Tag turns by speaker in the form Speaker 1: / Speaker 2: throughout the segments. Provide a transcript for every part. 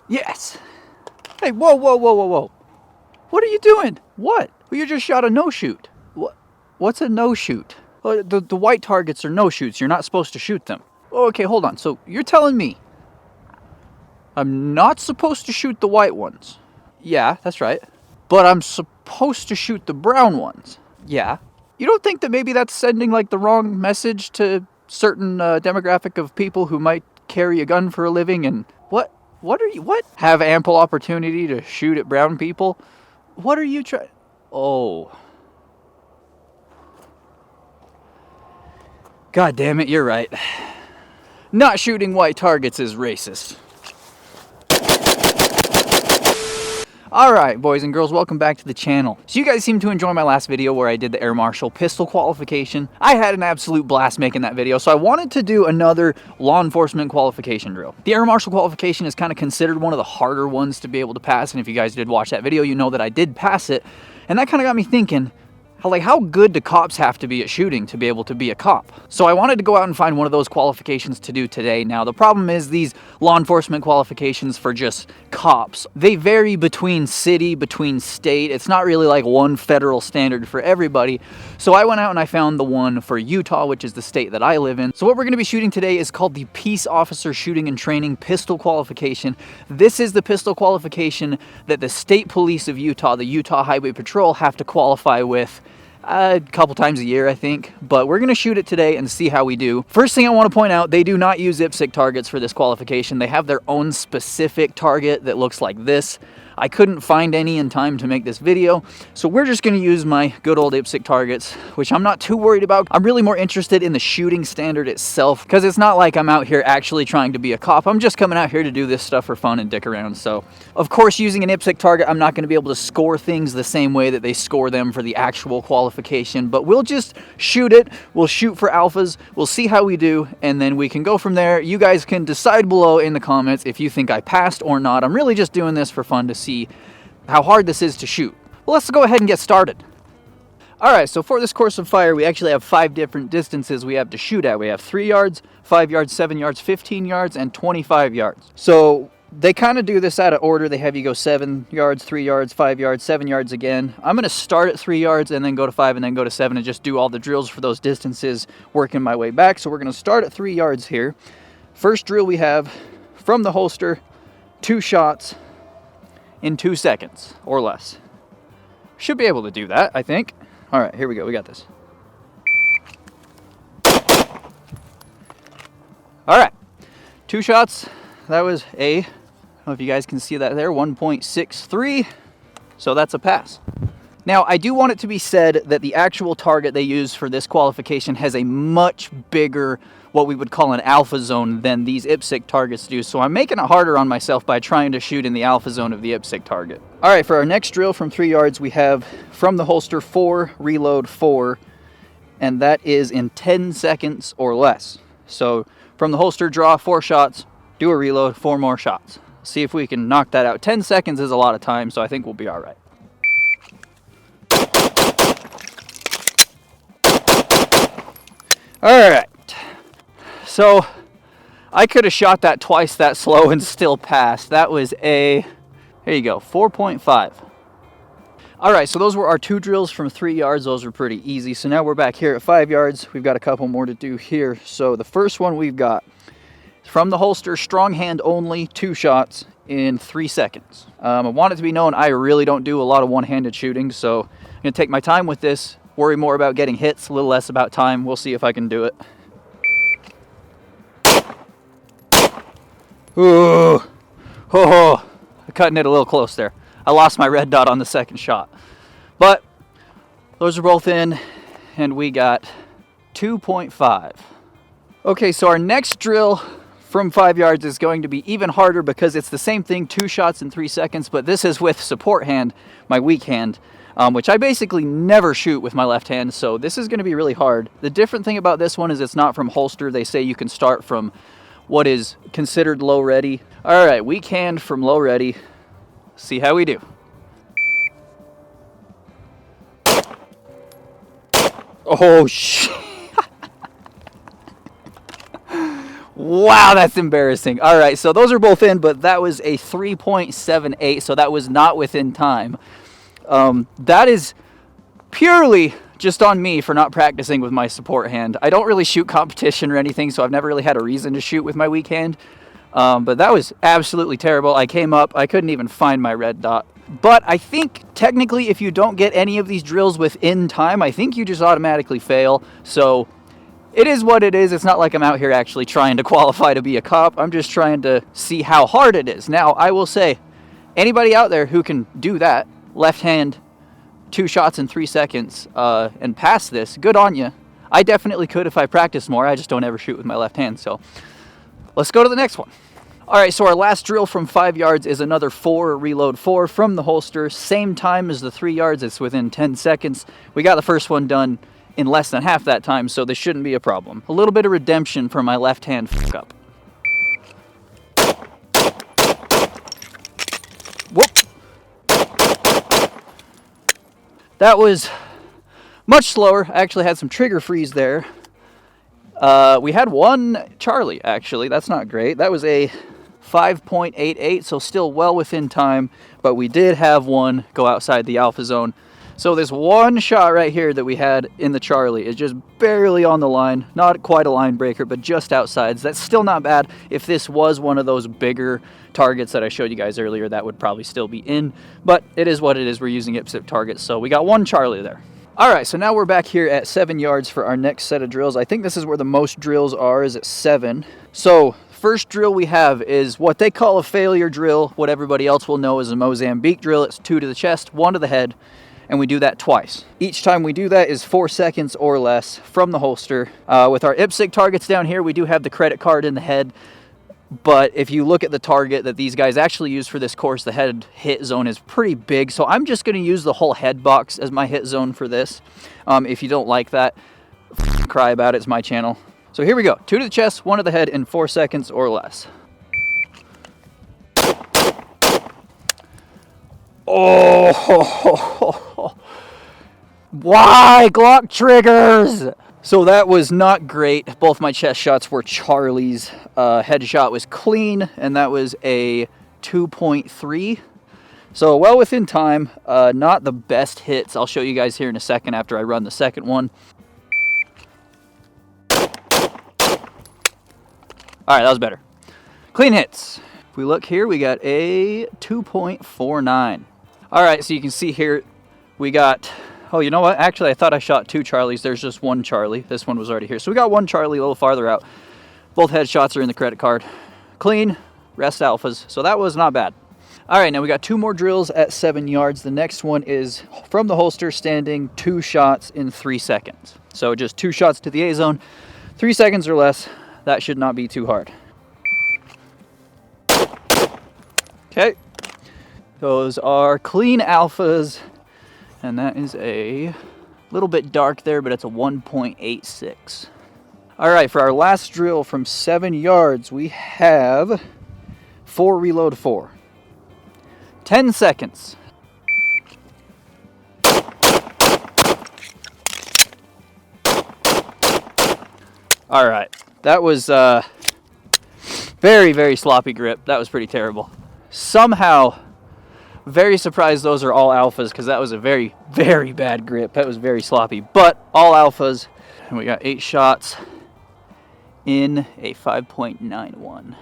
Speaker 1: Yes. Hey, whoa, whoa, whoa, whoa, whoa. What are you doing? What? Well, you just shot a no-shoot. What? What's a no-shoot? Well, the white targets are no-shoots. You're not supposed to shoot them. Oh, okay, hold on. So you're telling me I'm not supposed to shoot the white ones? Yeah, that's right. But I'm supposed to shoot the brown ones? Yeah. You don't think that maybe that's sending like the wrong message to certain demographic of people who might carry a gun for a living and what are you what have ample opportunity to shoot at brown people? What are you trying? Oh. God damn it, you're right. Not shooting white targets is racist. Alright, boys and girls, welcome back to the channel. So you guys seem to enjoy my last video where I did the Air Marshal pistol qualification. I had an absolute blast making that video, so I wanted to do another law enforcement qualification drill. The Air Marshal qualification is kind of considered one of the harder ones to be able to pass, and if you guys did watch that video, you know that I did pass it, and that kind of got me thinking, how good do cops have to be at shooting to be able to be a cop? So I wanted to go out and find one of those qualifications to do today. Now, the problem is these law enforcement qualifications for just cops, they vary between city, between state. It's not really like one federal standard for everybody. So I went out and I found the one for Utah, which is the state that I live in. So what we're going to be shooting today is called the Peace Officer Shooting and Training Pistol Qualification. This is the pistol qualification that the state police of Utah, the Utah Highway Patrol, have to qualify with a couple times a year, I think, but we're going to shoot it today and see how we do. First thing I want to point out, they do not use IPSC targets for this qualification. They have their own specific target that looks like this. I couldn't find any in time to make this video, so we're just going to use my good old IPSC targets, which I'm not too worried about. I'm really more interested in the shooting standard itself, because it's not like I'm out here actually trying to be a cop. I'm just coming out here to do this stuff for fun and dick around. So, of course, using an IPSC target, I'm not going to be able to score things the same way that they score them for the actual qualification, but we'll just shoot it. We'll shoot for alphas. We'll see how we do, and then we can go from there. You guys can decide below in the comments if you think I passed or not. I'm really just doing this for fun to see how hard this is to shoot. Well, let's go ahead and get started. Alright, so for this course of fire, we actually have 5 different distances we have to shoot at. We have 3 yards, 5 yards, 7 yards, 15 yards, and 25 yards. So they kind of do this out of order. They have you go 7 yards, 3 yards, 5 yards, 7 yards again. I'm going to start at 3 yards and then go to 5 and then go to 7 and just do all the drills for those distances, working my way back. So we're going to start at 3 yards here. First drill we have, from the holster, 2 shots in 2 seconds or less. Should be able to do that, I think. All right, here we go. We got this. All right, 2 shots. That was I don't know if you guys can see that there, 1.63. So that's a pass. Now, I do want it to be said that the actual target they use for this qualification has a much bigger, what we would call an alpha zone, than these IPSC targets do. So I'm making it harder on myself by trying to shoot in the alpha zone of the IPSC target. All right, for our next drill from 3 yards, we have from the holster 4, reload 4, and that is in 10 seconds or less. So from the holster, draw 4 shots, do a reload, 4 more shots. See if we can knock that out. 10 seconds is a lot of time, so I think we'll be all right. All right, so I could have shot that twice that slow and still passed. That was there you go, 4.5. All right, so those were our 2 drills from 3 yards. Those were pretty easy. So now we're back here at 5 yards. We've got a couple more to do here. So the first one we've got, from the holster, strong hand only, 2 shots in 3 seconds. I want it to be known I really don't do a lot of one-handed shooting, so I'm gonna take my time with this. Worry more about getting hits, a little less about time. We'll see if I can do it. Ooh. Oh, cutting it a little close there. I lost my red dot on the second shot. But those are both in, and we got 2.5. Okay, so our next drill from 5 yards is going to be even harder because it's the same thing, 2 shots in 3 seconds, but this is with support hand, my weak hand. Which I basically never shoot with my left hand, so this is going to be really hard. The different thing about this one is it's not from holster. They say you can start from what is considered low ready. All right, weak hand from low ready. See how we do. Oh, shit. Wow, that's embarrassing. All right, so those are both in, but that was a 3.78, so that was not within time. That is purely just on me for not practicing with my support hand. I don't really shoot competition or anything, so I've never really had a reason to shoot with my weak hand. But that was absolutely terrible. I came up, I couldn't even find my red dot. But I think technically if you don't get any of these drills within time, I think you just automatically fail. So it is what it is. It's not like I'm out here actually trying to qualify to be a cop. I'm just trying to see how hard it is. Now, I will say, anybody out there who can do that, left hand, 2 shots in 3 seconds, and pass this, good on you. I definitely could if I practice more. I just don't ever shoot with my left hand. So let's go to the next one. All right, so our last drill from 5 yards is another 4 reload 4 from the holster. Same time as the 3 yards. It's within 10 seconds. We got the first one done in less than half that time, so this shouldn't be a problem. A little bit of redemption for my left hand fuck up. Whoop. That was much slower. I actually had some trigger freeze there. We had one Charlie, actually. That's not great. That was a 5.88, so still well within time, but we did have one go outside the alpha zone. So this one shot right here that we had in the Charlie is just barely on the line. Not quite a line breaker, but just outside. So that's still not bad. If this was one of those bigger targets that I showed you guys earlier, that would probably still be in. But it is what it is. We're using IPSC targets, so we got one Charlie there. All right, so now we're back here at 7 yards for our next set of drills. I think this is where the most drills are, is at 7. So first drill we have is what they call a failure drill. What everybody else will know is a Mozambique drill. It's 2 to the chest, 1 to the head, and we do that twice. Each time we do that is 4 seconds or less from the holster. With our IPSC targets down here, we do have the credit card in the head. But if you look at the target that these guys actually use for this course, the head hit zone is pretty big. So I'm just going to use the whole head box as my hit zone for this. If you don't like that, cry about it. It's my channel. So here we go. 2 to the chest, 1 to the head in 4 seconds or less. Oh, why Glock triggers? So that was not great. Both my chest shots were Charlies. Headshot was clean, and that was a 2.3. So well within time. Not the best hits. I'll show you guys here in a second after I run the second one. All right, that was better. Clean hits. If we look here, we got a 2.49. All right, so you can see here we got... Oh, you know what? Actually, I thought I shot 2 Charlies. There's just 1 Charlie. This one was already here. So we got 1 Charlie a little farther out. Both headshots are in the credit card. Clean, rest alphas. So that was not bad. All right, now we got 2 more drills at 7 yards. The next one is from the holster, standing 2 shots in 3 seconds. So just 2 shots to the A zone, 3 seconds or less. That should not be too hard. Okay. Those are clean alphas. And that is a little bit dark there, but it's a 1.86. All right, for our last drill from 7 yards, we have 4 reload 4. 10 seconds. All right, that was very, very sloppy grip. That was pretty terrible. Somehow... very surprised those are all alphas because that was a very, very bad grip. That was very sloppy, but all alphas. And we got 8 shots in a 5.91.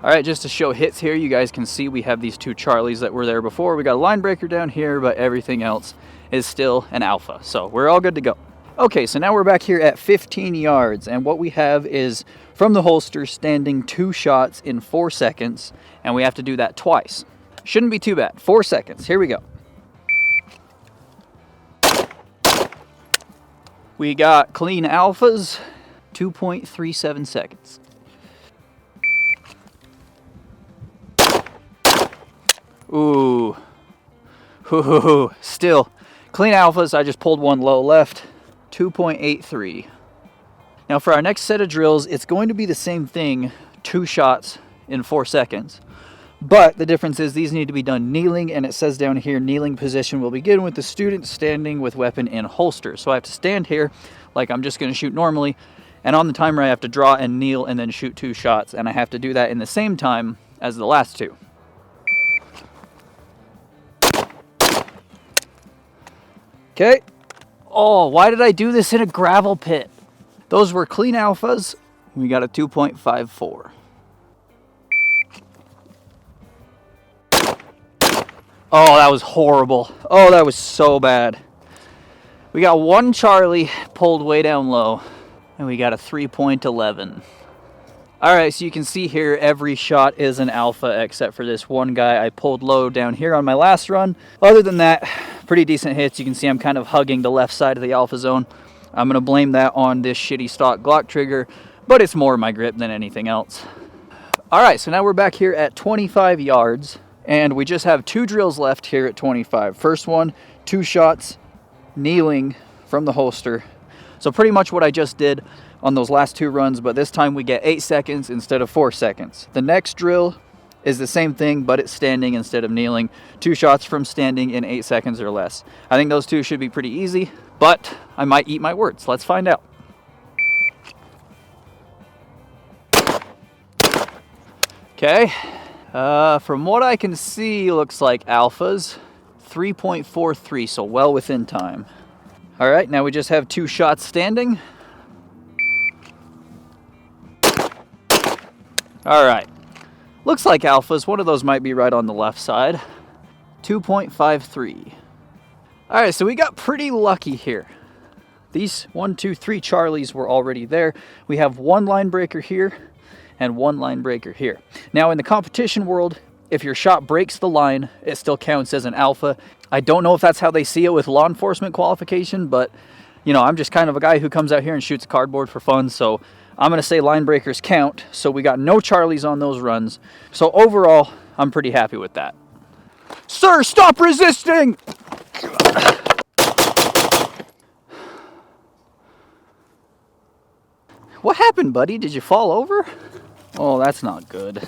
Speaker 1: All right, just to show hits here, you guys can see we have these 2 Charlies that were there before. We got a line breaker down here, but everything else is still an alpha. So we're all good to go. Okay, so now we're back here at 15 yards. And what we have is from the holster, standing 2 shots in 4 seconds. And we have to do that twice. Shouldn't be too bad. 4 seconds. Here we go. We got clean alphas. 2.37 seconds. Ooh. Ooh. Still. Clean alphas. I just pulled one low left. 2.83. Now for our next set of drills, it's going to be the same thing. 2 shots in 4 seconds. But the difference is these need to be done kneeling, and it says down here, kneeling position will begin with the student standing with weapon in holster. So I have to stand here like I'm just going to shoot normally, And on the timer I have to draw and kneel and then shoot 2 shots, and I have to do that in the same time as the last 2. Okay. Oh, why did I do this in a gravel pit? Those were clean alphas. We got a 2.54. Oh, that was horrible. Oh, that was so bad. We got 1 Charlie pulled way down low, and we got a 3.11. All right, so you can see here every shot is an alpha except for this one guy I pulled low down here on my last run. Other than that, pretty decent hits. You can see I'm kind of hugging the left side of the alpha zone. I'm going to blame that on this shitty stock Glock trigger, but it's more my grip than anything else. All right, so now we're back here at 25 yards, and we just have 2 drills left here at 25. First one, 2 shots, kneeling from the holster. So pretty much what I just did on those last 2 runs, but this time we get 8 seconds instead of 4 seconds. The next drill is the same thing, but it's standing instead of kneeling. 2 shots from standing in 8 seconds or less. I think those 2 should be pretty easy, but I might eat my words. Let's find out. Okay, from what I can see, looks like alphas. 3.43, so well within time. All right, now we just have 2 shots standing. All right, looks like alphas. One of those might be right on the left side. 2.53. All right, so we got pretty lucky here. These 1, 2, 3 Charlies were already there. We have 1 line breaker here and 1 line breaker here. Now in the competition world, if your shot breaks the line, it still counts as an alpha. I don't know if that's how they see it with law enforcement qualification, but you know, I'm just kind of a guy who comes out here and shoots cardboard for fun, so I'm gonna say line breakers count. So we got no Charlies on those runs. So overall, I'm pretty happy with that. Sir, stop resisting! What happened, buddy? Did you fall over? Oh, that's not good.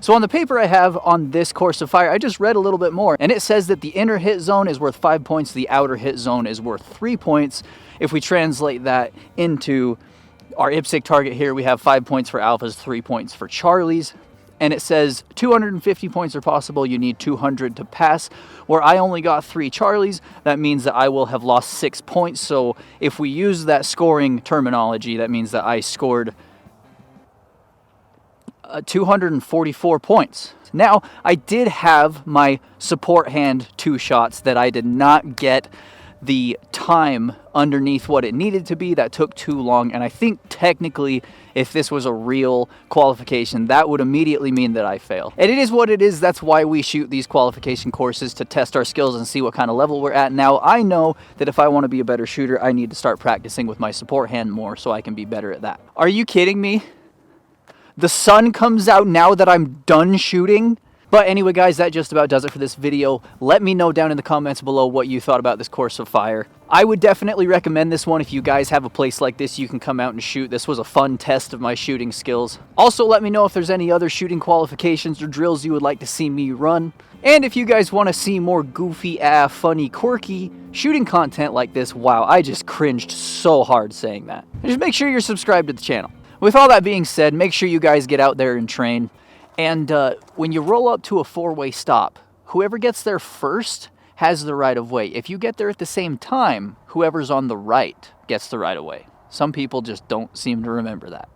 Speaker 1: So on the paper I have on this course of fire, I just read a little bit more, and it says that the inner hit zone is worth 5 points, the outer hit zone is worth 3 points. If we translate that into our IPSC target here, we have 5 points for alphas, 3 points for Charlies. And it says 250 points are possible, you need 200 to pass. Where I only got 3 Charlies, that means that I will have lost 6 points. So if we use that scoring terminology, that means that I scored 244 points. Now, I did have my support hand 2 shots that I did not get the time underneath what it needed to be. That took too long, and I think technically if this was a real qualification, that would immediately mean that I fail. And it is what it is. That's why we shoot these qualification courses, to test our skills and see what kind of level we're at. Now, I know that if I want to be a better shooter, I need to start practicing with my support hand more so I can be better at that. Are you kidding me? The sun comes out now that I'm done shooting? But anyway, guys, that just about does it for this video. Let me know down in the comments below what you thought about this course of fire. I would definitely recommend this one if you guys have a place like this you can come out and shoot. This was a fun test of my shooting skills. Also, let me know if there's any other shooting qualifications or drills you would like to see me run. And if you guys want to see more goofy, funny, quirky shooting content like this, wow, I just cringed so hard saying that. Just make sure you're subscribed to the channel. With all that being said, make sure you guys get out there and train. And when you roll up to a 4-way stop, whoever gets there first has the right of way. If you get there at the same time, whoever's on the right gets the right of way. Some people just don't seem to remember that.